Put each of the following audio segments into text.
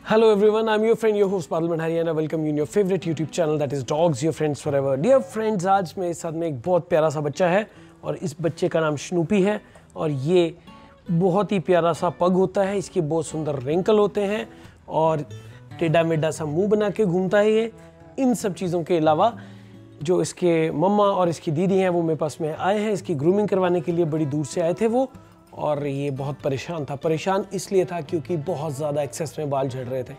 Hello everyone, I'm your friend, your host Badal Mandhari and I welcome you in your favorite YouTube channel that is Dogs Your Friends Forever. Dear friends, आज मेरे साथ में एक बहुत प्यारा सा बच्चा है और इस बच्चे का नाम स्नूपी है और ये बहुत ही प्यारा सा पग होता है। इसके बहुत सुंदर रिंकल होते हैं और टेढ़ा मेढ़ा सा मुंह बना के घूमता है ये। इन सब चीज़ों के अलावा जो इसके मम्मा और इसकी दीदी हैं वो मेरे पास में आए हैं इसकी ग्रूमिंग करवाने के लिए, बड़ी दूर से आए थे वो। और ये बहुत परेशान था। परेशान इसलिए था क्योंकि बहुत ज़्यादा एक्सेस में बाल झड़ रहे थे।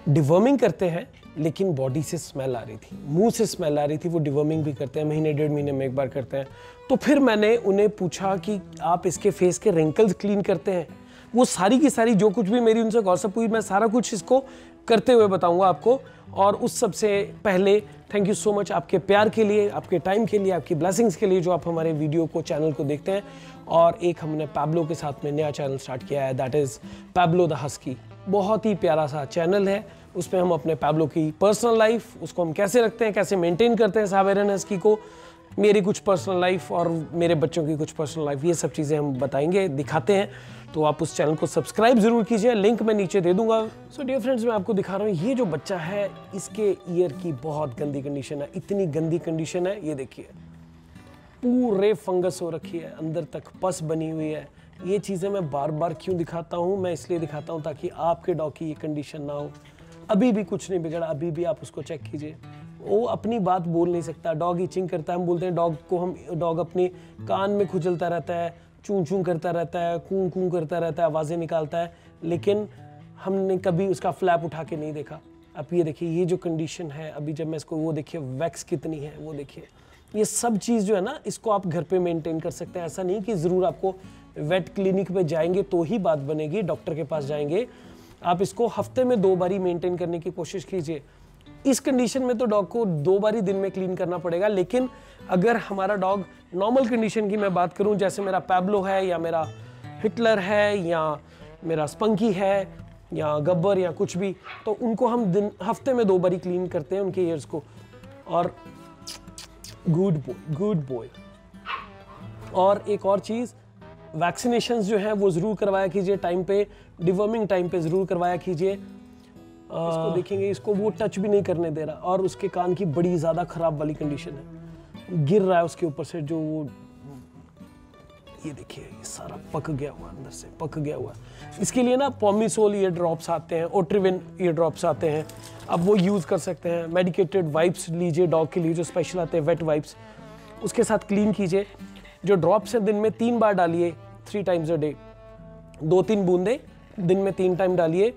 डिवर्मिंग करते हैं लेकिन बॉडी से स्मेल आ रही थी, मुंह से स्मेल आ रही थी। वो डिवर्मिंग भी करते हैं, महीने डेढ़ महीने में एक बार करते हैं। तो फिर मैंने उन्हें पूछा कि आप इसके फेस के रिंकल्स क्लीन करते हैं? वो सारी की सारी जो कुछ भी मेरी उनसे गॉसिप हुई मैं सारा कुछ इसको करते हुए बताऊंगा आपको। और उस सबसे पहले थैंक यू सो मच आपके प्यार के लिए, आपके टाइम के लिए, आपकी ब्लेसिंग्स के लिए जो आप हमारे वीडियो को, चैनल को देखते हैं। और एक हमने पैब्लो के साथ में नया चैनल स्टार्ट किया है, that is Pablo the husky. बहुत ही प्यारा सा चैनल है, उसमें हम अपने पैब्लो की पर्सनल लाइफ, उसको हम कैसे रखते हैं, कैसे मेंटेन करते हैं साइबेरियन हस्की को, मेरी कुछ पर्सनल लाइफ और मेरे बच्चों की कुछ पर्सनल लाइफ, ये सब चीज़ें हम बताएंगे, दिखाते हैं। तो आप उस चैनल को सब्सक्राइब जरूर कीजिए, लिंक मैं नीचे दे दूंगा। सो डियर फ्रेंड्स, मैं आपको दिखा रहा हूँ ये जो बच्चा है इसके ईयर की बहुत गंदी कंडीशन है। इतनी गंदी कंडीशन है, ये देखिए पूरे फंगस हो रखी है, अंदर तक पस बनी हुई है। ये चीज़ें मैं बार बार क्यों दिखाता हूँ? मैं इसलिए दिखाता हूँ ताकि आपके डॉग की ये कंडीशन ना हो। अभी भी कुछ नहीं बिगड़ा, अभी भी आप उसको चेक कीजिए। वो अपनी बात बोल नहीं सकता, डॉग ईचिंग करता है। हम बोलते हैं डॉग अपने कान में खुजलता रहता है, चूं चूं करता रहता है, कूं कूं करता रहता है, आवाज़ें निकालता है, लेकिन हमने कभी उसका फ्लैप उठा के नहीं देखा। अब ये देखिए ये जो कंडीशन है, अभी जब मैं इसको, वो देखिए वैक्स कितनी है, वो देखिए। ये सब चीज़ जो है ना, इसको आप घर पे मेंटेन कर सकते हैं। ऐसा नहीं कि ज़रूर आपको वेट क्लिनिक पे जाएंगे तो ही बात बनेगी, डॉक्टर के पास जाएंगे। आप इसको हफ्ते में 2 बारी मेंटेन करने की कोशिश कीजिए। इस कंडीशन में तो डॉग को 2 बारी दिन में क्लीन करना पड़ेगा, लेकिन अगर हमारा डॉग नॉर्मल कंडीशन की मैं बात करूं, जैसे मेरा पैब्लो है या मेरा हिटलर है या मेरा स्पंकी है या गब्बर या कुछ भी, तो उनको हम हफ्ते में 2 बारी क्लीन करते हैं उनके ईयर्स को। और गुड बॉय। और एक और चीज़, वैक्सीनेशंस जो हैं वो ज़रूर करवाया कीजिए टाइम पे, डिवर्मिंग टाइम पे ज़रूर करवाया कीजिए। इसको देखेंगे, इसको वो टच भी नहीं करने दे रहा और उसके कान की बड़ी ज़्यादा ख़राब वाली कंडीशन है, गिर रहा है उसके ऊपर से जो वो, ये देखिए ये सारा पक गया हुआ, अंदर से पक गया हुआ। इसके लिए ना पॉमिसोल ईयर ड्रॉप्स आते हैं, ओट्रिविन ईयर ड्रॉप्स आते हैं, अब वो यूज़ कर सकते हैं। मेडिकेटेड वाइप्स लीजिए डॉग के लिए जो स्पेशल आते हैं, वेट वाइप्स, उसके साथ क्लीन कीजिए। जो ड्रॉप्स है दिन में 3 बार डालिए, 3 टाइम्स अ डे, 2-3 बूंदे दिन में 3 टाइम डालिए।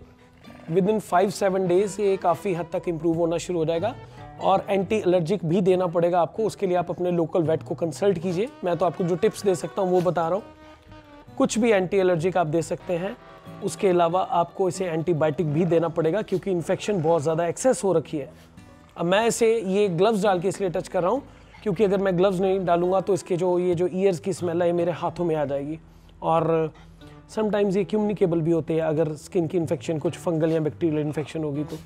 विद इन 5-7 डेज ये काफ़ी हद तक इम्प्रूव होना शुरू हो जाएगा। और एंटी एलर्जिक भी देना पड़ेगा आपको, उसके लिए आप अपने लोकल वेट को कंसल्ट कीजिए। मैं तो आपको जो टिप्स दे सकता हूँ वो बता रहा हूँ। कुछ भी एंटी एलर्जिक आप दे सकते हैं, उसके अलावा आपको इसे एंटीबायोटिक भी देना पड़ेगा क्योंकि इन्फेक्शन बहुत ज़्यादा एक्सेस हो रखी है। अब मैं इसे ये ग्लव्स डाल के इसलिए टच कर रहा हूँ क्योंकि अगर मैं ग्लव्स नहीं डालूंगा तो इसके जो ये जो ईयर्स की स्मेल है मेरे हाथों में आ जाएगी। और समटाइम्स ये कम्युनिकेबल भी होते हैं अगर स्किन की इन्फेक्शन, कुछ फंगल या बैक्टीरियल इन्फेक्शन होगी तो।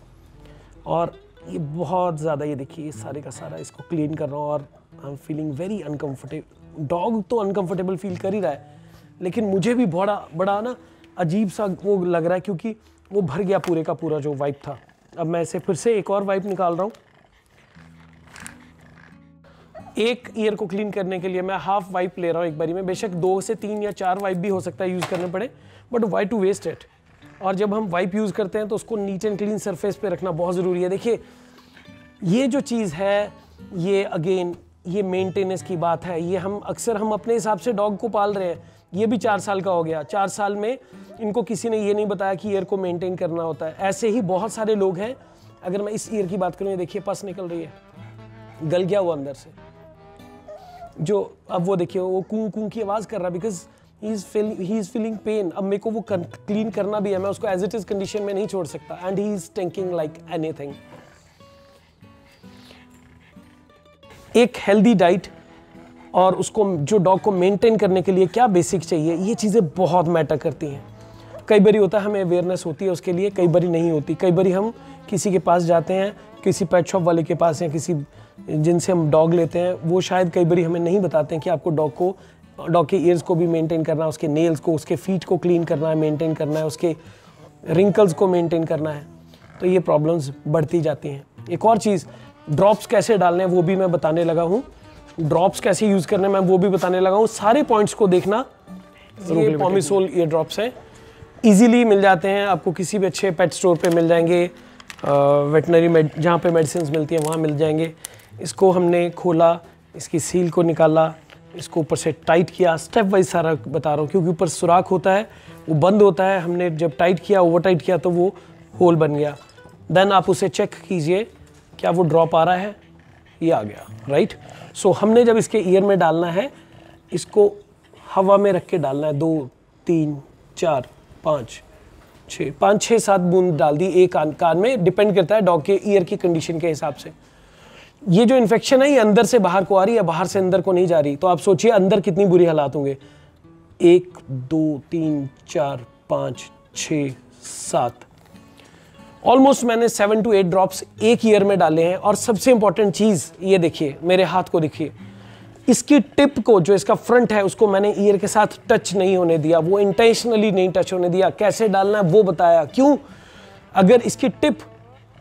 और ये बहुत ज़्यादा, ये देखिए ये सारे का सारा इसको क्लीन कर रहा हूँ और I am feeling very uncomfortable. Dog तो अनकम्फर्टेबल फील कर ही रहा है, लेकिन मुझे भी बड़ा ना अजीब सा वो लग रहा है क्योंकि वो भर गया पूरे का पूरा जो वाइप था। अब मैं इसे फिर से एक और वाइप निकाल रहा हूँ। एक ईयर को क्लीन करने के लिए मैं हाफ वाइप ले रहा हूँ एक बारी में। बेशक 2 से 3 या 4 वाइप भी हो सकता है यूज़ करने पड़े, but why to waste it. और जब हम वाइप यूज़ करते हैं तो उसको नीट एंड क्लीन सरफेस पे रखना बहुत ज़रूरी है। देखिए ये जो चीज़ है, ये अगेन ये मेंटेनेंस की बात है। ये हम अपने हिसाब से डॉग को पाल रहे हैं। ये भी 4 साल का हो गया, 4 साल में इनको किसी ने ये नहीं बताया कि ईयर को मेंटेन करना होता है। ऐसे ही बहुत सारे लोग हैं। अगर मैं इस ईयर की बात करूँ, ये देखिए पस निकल रही है, गल गया हुआ अंदर से जो। अब वो देखिए वो कूं कूं की आवाज़ कर रहा है because he is feeling pen. अब मेरे को वो क्लीन करना भी है, मैं उसको एज इट इज कंडीशन में नहीं छोड़ सकता। And he is stinking like anything. एक हेल्दी डाइट और उसको जो डॉग को मेंटेन करने के लिए क्या बेसिक चाहिए, ये चीज़ें बहुत मैटर करती हैं। कई बारी होता है हमें अवेयरनेस होती है उसके लिए, कई बारी नहीं होती। कई बारी हम किसी के पास जाते हैं, किसी पेट शॉप वाले के पास या किसी जिनसे हम डॉग लेते हैं, वो शायद कई बारी हमें नहीं बताते हैं कि आपको डॉग के ईयर्स को भी मेंटेन करना है, उसके नेल्स को, उसके फीट को क्लीन करना है, मेंटेन करना है, उसके रिंकल्स को मेंटेन करना है, तो ये प्रॉब्लम्स बढ़ती जाती हैं। एक और चीज़, ड्रॉप्स कैसे डालने हैं वो भी मैं बताने लगा हूँ, ड्रॉप्स कैसे यूज़ करने मैं वो भी बताने लगा हूँ। सारे पॉइंट्स को देखना। ये पॉमिसोल ईयर ड्रॉप्स हैं, इजीली मिल जाते हैं आपको, किसी भी अच्छे पेट स्टोर पे मिल जाएंगे, वेटनरी जहाँ पे मेडिसिन मिलती हैं वहाँ मिल जाएंगे। इसको हमने खोला, इसकी सील को निकाला, इसको ऊपर से टाइट किया, स्टेप वाइज सारा बता रहा हूँ क्योंकि ऊपर सुराख होता है, वो बंद होता है। हमने जब टाइट किया, ओवर टाइट किया तो वो होल बन गया। देन आप उसे चेक कीजिए, क्या वो ड्रॉप आ रहा है, ये आ गया, राइट। सो हमने जब इसके ईयर में डालना है, इसको हवा में रख के डालना है, 2 3 4 5 6 7 बूंद डाल दी एक कान में, डिपेंड करता है डॉग के ईयर की कंडीशन के हिसाब से। ये जो इन्फेक्शन है ये अंदर से बाहर को आ रही है, बाहर से अंदर को नहीं जा रही, तो आप सोचिए अंदर कितनी बुरी हालात होंगे। 1 2 3 4 5 6 7 ऑलमोस्ट मैंने 7 to 8 ड्रॉप्स एक ईयर में डाले हैं। और सबसे इंपॉर्टेंट चीज़ ये देखिए, मेरे हाथ को देखिए, इसकी टिप को, जो इसका फ्रंट है उसको मैंने ईयर के साथ टच नहीं होने दिया, वो इंटेंशनली नहीं टच होने दिया। कैसे डालना है वो बताया, क्यों? अगर इसकी टिप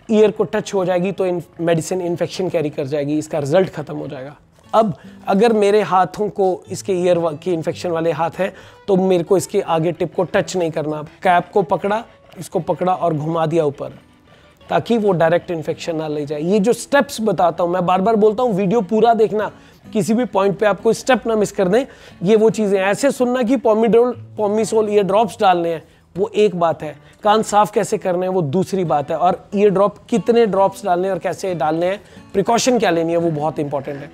ईयर को टच हो जाएगी तो मेडिसिन इन्फेक्शन कैरी कर जाएगी, इसका रिजल्ट खत्म हो जाएगा। अब अगर मेरे हाथों को, इसके ईयर के इन्फेक्शन वाले हाथ हैं, तो मेरे को इसके आगे टिप को टच नहीं करना। कैप को पकड़ा, इसको पकड़ा और घुमा दिया ऊपर, ताकि वो डायरेक्ट इन्फेक्शन ना ले जाए। ये जो स्टेप्स बताता हूँ, मैं बार बार बोलता हूँ वीडियो पूरा देखना, किसी भी पॉइंट पे आप कोई स्टेप ना मिस कर दें। ये वो चीज़ें, ऐसे सुनना कि पॉमिसोल ईयर ड्रॉप्स डालने हैं वो एक बात है, कान साफ कैसे करने हैं वो दूसरी बात है, और ईयर ड्रॉप कितने ड्रॉप्स डालने हैं और कैसे डालने हैं, प्रिकॉशन क्या लेनी है, वो बहुत इंपॉर्टेंट है।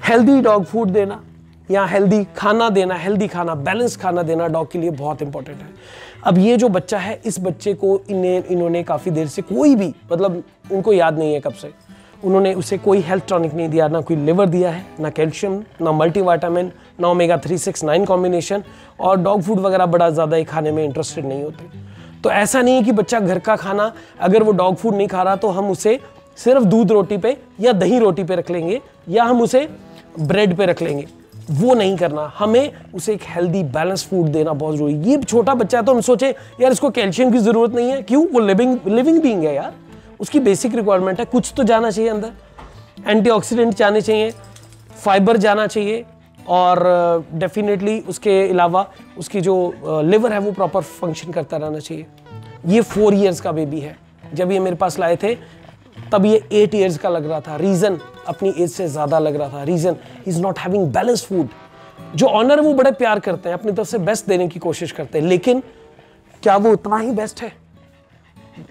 हेल्दी डॉग फूड देना या हेल्दी खाना देना, हेल्दी खाना, बैलेंस खाना देना डॉग के लिए बहुत इंपॉर्टेंट है। अब ये जो बच्चा है, इस बच्चे को इन्होंने काफ़ी देर से कोई भी, मतलब उनको याद नहीं है कब से, उन्होंने उसे कोई हेल्थ टॉनिक नहीं दिया, ना कोई लिवर दिया है, ना कैल्शियम, ना मल्टीविटामिन, ना ओमेगा 3 6 9 कॉम्बिनेशन, और डॉग फूड वगैरह बड़ा ज़्यादा ही खाने में इंटरेस्टेड नहीं होते। तो ऐसा नहीं है कि बच्चा घर का खाना, अगर वो डॉग फूड नहीं खा रहा तो हम उसे सिर्फ दूध रोटी पे या दही रोटी पे रख लेंगे, या हम उसे ब्रेड पे रख लेंगे, वो नहीं करना। हमें उसे एक हेल्दी बैलेंस फूड देना बहुत जरूरी। ये छोटा बच्चा है तो हम सोचे यार इसको कैल्शियम की जरूरत नहीं है, क्यों? वो लिविंग बीइंग है यार, उसकी बेसिक रिक्वायरमेंट है, कुछ तो जाना चाहिए अंदर, एंटीऑक्सीडेंट जाने चाहिए, फाइबर जाना चाहिए, और डेफिनेटली उसके अलावा उसकी जो लिवर है वो प्रॉपर फंक्शन करता रहना चाहिए। ये 4 इयर्स का बेबी है, जब ये मेरे पास लाए थे तब ये 8 इयर्स का लग रहा था। रीज़न, अपनी एज से ज़्यादा लग रहा था। Reason, is not having balance food. जो ऑनर है वो बड़े प्यार करते हैं, अपनी तरफ से बेस्ट देने की कोशिश करते हैं, लेकिन क्या वो उतना ही बेस्ट है?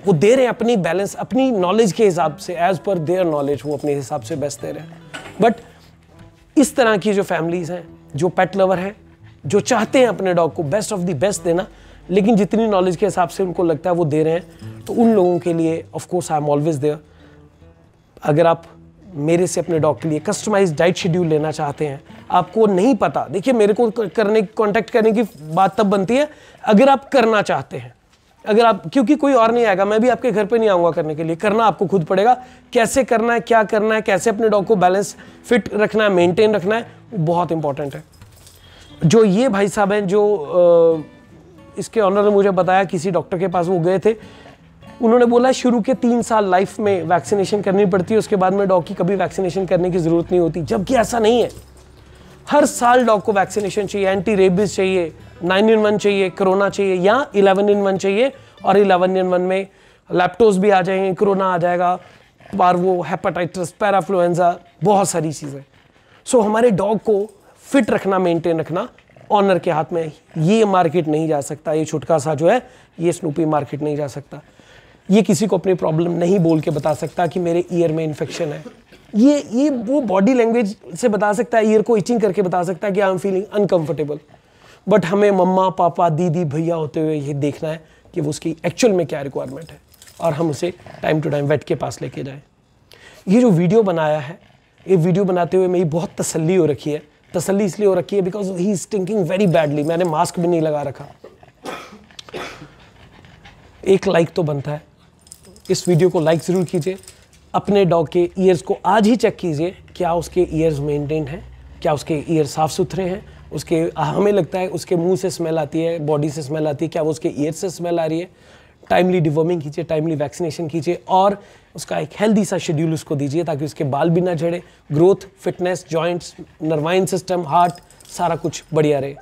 वो दे रहे हैं अपनी बैलेंस, अपनी नॉलेज के हिसाब से, एज पर देयर नॉलेज वो अपने हिसाब से बेस्ट दे रहे हैं। बट इस तरह की जो फैमिलीज हैं, जो पेट लवर हैं, जो चाहते हैं अपने डॉग को बेस्ट ऑफ द बेस्ट देना, लेकिन जितनी नॉलेज के हिसाब से उनको लगता है वो दे रहे हैं, तो उन लोगों के लिए of course I am always there. अगर आप मेरे से अपने डॉग के लिए कस्टमाइज्ड डाइट शेड्यूल लेना चाहते हैं, आपको नहीं पता, देखिए मेरे को कांटेक्ट करने की बात तब बनती है अगर आप करना चाहते हैं। अगर आप, क्योंकि कोई और नहीं आएगा, मैं भी आपके घर पे नहीं आऊँगा करने के लिए, करना आपको खुद पड़ेगा। कैसे करना है, क्या करना है, कैसे अपने डॉग को बैलेंस फिट रखना है, मेंटेन रखना है, वो बहुत इंपॉर्टेंट है। जो ये भाई साहब हैं, जो इसके ऑनर ने मुझे बताया, किसी डॉक्टर के पास वो गए थे, उन्होंने बोला शुरू के 3 साल लाइफ में वैक्सीनेशन करनी पड़ती है, उसके बाद में डॉग की कभी वैक्सीनेशन करने की ज़रूरत नहीं होती, जबकि ऐसा नहीं है। हर साल डॉग को वैक्सीनेशन चाहिए, एंटी रेबीज चाहिए, 9-in-1 चाहिए, कोरोना चाहिए, या 11-in-1 चाहिए, और 11-in-1 में लैप्टोस भी आ जाएंगे, कोरोना आ जाएगा, पार्वो, हेपेटाइटिस, पैराफ्लुएंजा, बहुत सारी चीज़ें। सो हमारे डॉग को फिट रखना, मेंटेन रखना ऑनर के हाथ में। ये मार्केट नहीं जा सकता, ये छुटका सा जो है, ये स्नूपी मार्केट नहीं जा सकता। ये किसी को अपनी प्रॉब्लम नहीं बोल के बता सकता कि मेरे ईयर में इन्फेक्शन है। ये वो बॉडी लैंग्वेज से बता सकता है, ईयर को इचिंग करके बता सकता है कि I am feeling uncomfortable. But हमें मम्मा पापा दीदी भैया होते हुए ये देखना है कि वो उसकी एक्चुअल में क्या रिक्वायरमेंट है, और हम उसे टाइम टू टाइम वेट के पास लेके जाएं। ये जो वीडियो बनाया है, ये वीडियो बनाते हुए मेरी बहुत तसल्ली हो रखी है। तसल्ली इसलिए हो रखी है because he is thinking very badly. मैंने मास्क भी नहीं लगा रखा। एक लाइक तो बनता है, इस वीडियो को लाइक ज़रूर कीजिए। अपने डॉग के ईयर्स को आज ही चेक कीजिए, क्या उसके ईयर्स मेंटेन हैं, क्या उसके ईयर साफ़ सुथरे हैं, उसके हमें लगता है उसके मुंह से स्मेल आती है, बॉडी से स्मेल आती है, क्या वो उसके ईयर से स्मेल आ रही है? टाइमली डिवॉर्मिंग कीजिए, टाइमली वैक्सीनेशन कीजिए और उसका एक हेल्दी सा शेड्यूल उसको दीजिए ताकि उसके बाल भी ना झड़े, growth, fitness, joints, nervine system, heart, सारा कुछ बढ़िया रहे।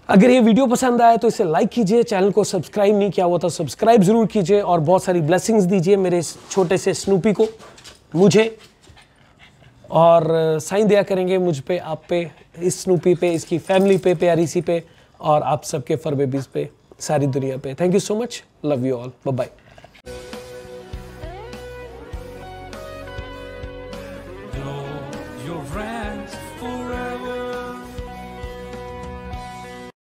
अगर ये वीडियो पसंद आया तो इसे लाइक कीजिए, चैनल को सब्सक्राइब नहीं किया हुआ तो सब्सक्राइब जरूर कीजिए और बहुत सारी ब्लेसिंग्स दीजिए मेरे इस छोटे से स्नूपी को, मुझे, और साइन दिया करेंगे मुझ पे, आप पे, इस स्नूपी पे, इसकी फैमिली पे, प्यारी सी पे, और आप सबके फर बेबीज पे, सारी दुनिया पे। Thank you so much, love you all, bye bye.